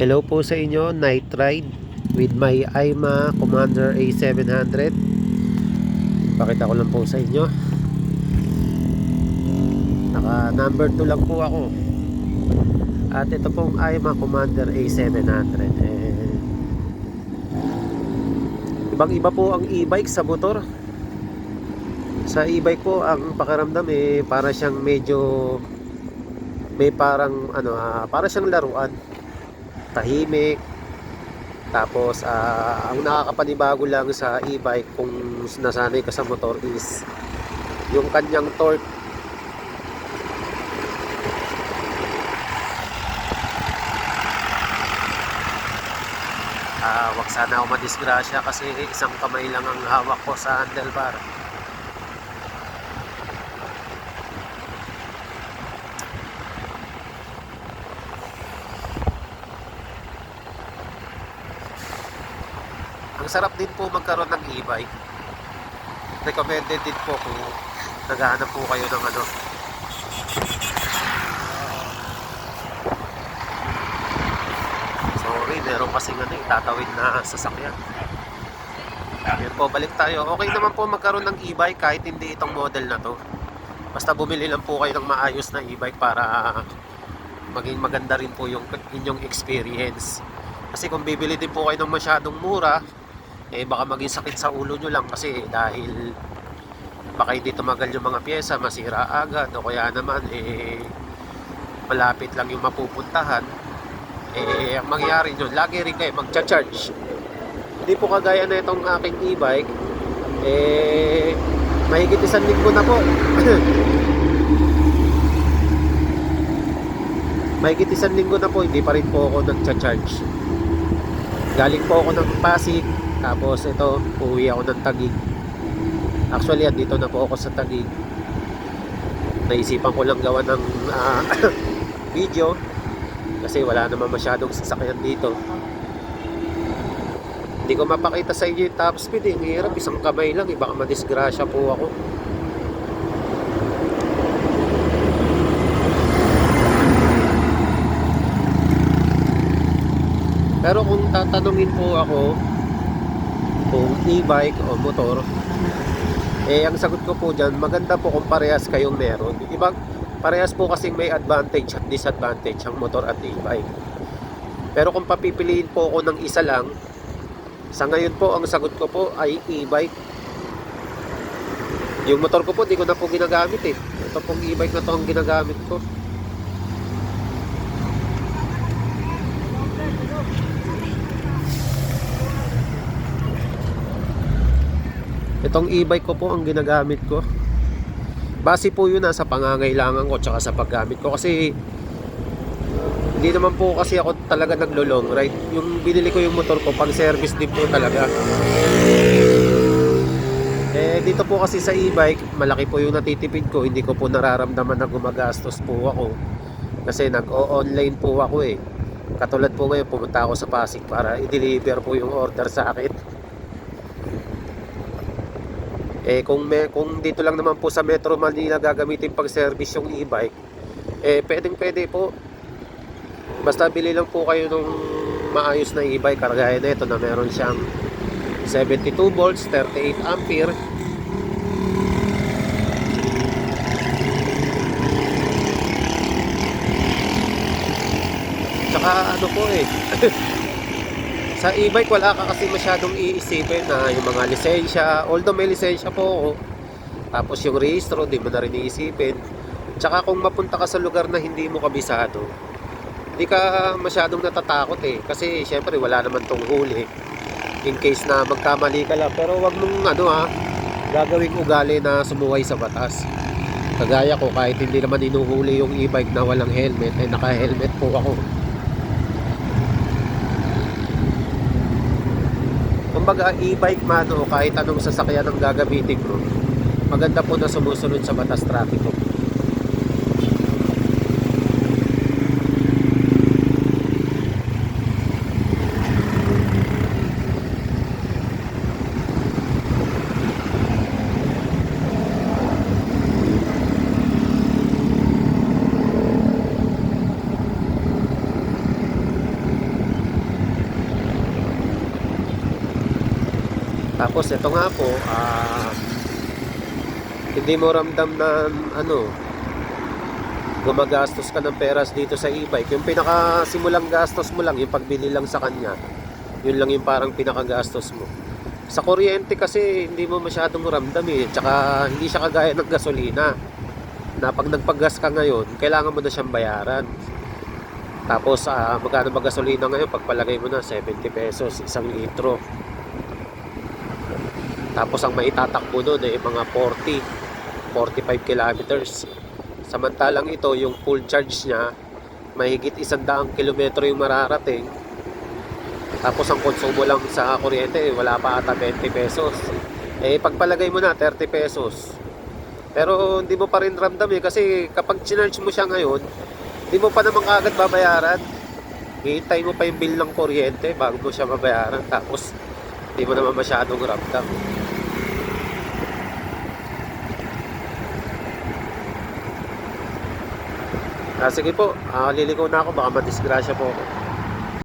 Hello po sa inyo, night ride with my Aima Commander A700. Pakita ko lang po sa inyo. Naka number 2 lang po ako. At ito pong Aima Commander A700. Ibang iba po ang e-bike sa motor. Sa e-bike po ang pakiramdam para siyang medyo may parang para siyang laruan. Tahimik. Tapos ang nakakapanibago lang sa e-bike kung nasanay ka sa motor is yung kanyang torque. Wag sana ako madisgrasya kasi isang kamay lang ang hawak ko sa handlebar. Ang sarap din po magkaroon ng e-bike. Recommended din po kung naghahanap po kayo ng sorry, meron kasing tatawid na sasakyan. Yan po, balik tayo. Okay naman po magkaroon ng e-bike kahit hindi itong model na to. Basta bumili lang po kayo ng maayos na e-bike para maging maganda rin po yung inyong experience. Kasi kung bibili din po kayo ng masyadong mura, baka maging sakit sa ulo nyo lang kasi dahil baka hindi tumagal yung mga pyesa, masira agad, o kaya naman malapit lang yung mapupuntahan. Ang mangyayari nyo, lagi rin kayo magcha-charge. Hindi po kagaya na itong aking e-bike, mahigit 1 linggo na po. Mahigit 1 linggo na po, hindi pa rin po ako nagcha-charge. Galing po ako ng Pasig, tapos ito, uuwi ako ng Taguig. Actually, andito na po ako sa Taguig. Naisipan ko lang gawa ng video kasi wala naman masyadong sasakyan dito. Hindi ko mapakita sa inyo yung top speed. Ang hirap, isang kamay lang, baka madisgrasya po ako. Pero kung tatanungin po ako kung e-bike o motor, ang sagot ko po dyan, maganda po kung parehas kayong meron. Ibang parehas po kasing may advantage at disadvantage ang motor at e-bike. Pero kung papipiliin po ako ng isa lang, sa ngayon po ang sagot ko po ay e-bike. Yung motor ko po di ko na po ginagamit Ito pong e-bike na to ang ginagamit ko. Itong e-bike ko po ang ginagamit ko. Base po yun sa pangangailangan ko tsaka sa paggamit ko. Kasi hindi naman po kasi ako talaga naglo-long ride. Yung binili ko yung motor ko pang service din po talaga. Dito po kasi sa e-bike, malaki po yung natitipid ko. Hindi ko po nararamdaman na gumagastos po ako. Kasi nag-o-online po ako Katulad po ngayon, pumunta ako sa Pasig para i-deliver po yung order sa akin. Kung dito lang naman po sa Metro Manila gagamitin pang service yung e-bike, pwede po. Basta bili lang po kayo ng maayos na e-bike, kagaya na ito na meron siyang 72 volts, 38 ampere. Tsaka po sa e-bike wala ka kasi masyadong iisipin na yung mga lisensya. Although may lisensya po ako, tapos yung rehistro di mo na rin iisipin. Tsaka kung mapunta ka sa lugar na hindi mo kabisado, hindi ka masyadong natatakot kasi syempre wala naman tong huli in case na magkamali ka lang. Pero wag mong gagawing ugali na sumuway sa batas. Kagaya ko, kahit hindi naman inuhuli yung e-bike na walang helmet, naka-helmet po ako. Kumbaga e-bike man o kahit anong sasakyan ang gagamitin mo, maganda po na sumusunod sa batas trapiko. Tapos ito nga po, hindi mo ramdam na gumagastos ka ng peras dito sa e-bike. Yung pinakasimulang gastos mo lang, yung pagbili lang sa kanya, yun lang yung parang pinakagastos mo. Sa kuryente kasi hindi mo masyadong ramdam eh. Tsaka hindi siya kagaya ng gasolina na pag nagpaggas ka ngayon, kailangan mo na siyang bayaran. Tapos magkano ba gasolina ngayon? Pagpalagay mo na 70 pesos, 1 litro. Tapos ang maitatakbo doon ay mga 45 kilometers. Samantalang ito, yung full charge niya, mahigit 100 kilometro yung mararating. Tapos ang konsumo lang sa kuryente, wala pa ata 20 pesos. Pagpalagay mo na 30 pesos. Pero hindi mo pa rin ramdam kasi kapag charge mo siya ngayon, hindi mo pa naman kagad babayaran. Hihintay mo pa yung bill ng kuryente bago mo siya mabayaran. Tapos hindi mo naman masyadong ramdam. Sige po, liliko na ako, baka madisgrasya po ako.